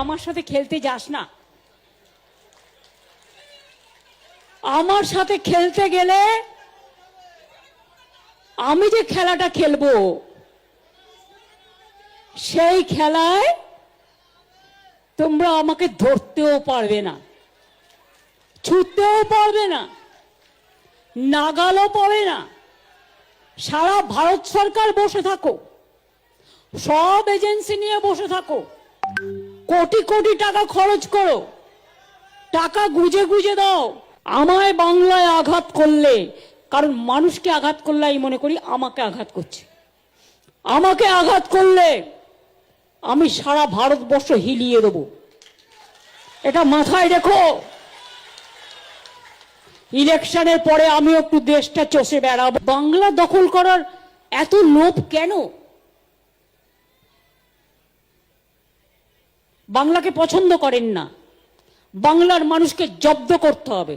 আমার সাথে খেলতে যাস না। আমার সাথে খেলতে গেলে আমি যে খেলাটা খেলবো সেই খেলায় তোমরা আমাকে ধরতেও পারবে না, ছুটতেও পারবে না, নাগালও পাবে না। সারা ভারত সরকার বসে থাকো, সব এজেন্সি নিয়ে বসে থাকো, কোটি কোটি টাকা খরচ করো, টাকা গুজে গুজে দাও, আমায় বাংলায় আঘাত করলে, কারণ মানুষকে আঘাত করলে আমি মনে করি আমাকে আঘাত করছে। আমাকে আঘাত করলে আমি সারা ভারতবর্ষ হিলিয়ে দেব, এটা মাথায় রেখো। ইলেকশনের পরে আমি একটু দেশটা চষে বেড়াবো। বাংলা দখল করার এত লোভ কেন? বাংলাকে পছন্দ করেন না, বাংলার মানুষকে জব্দ করতে হবে,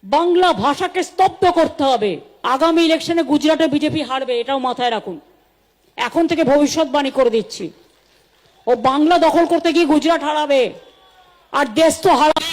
বাংলা ভাষাকে স্তব্ধ করতে হবে। আগামী ইলেকশনে গুজরাটে বিজেপি হারবে, এটাও মাথায় রাখুন। এখন থেকে ভবিষ্যৎবাণী করে দিচ্ছি, ও বাংলা দখল করতে গিয়ে গুজরাট হারাবে, আর দেশ তো হারাবে।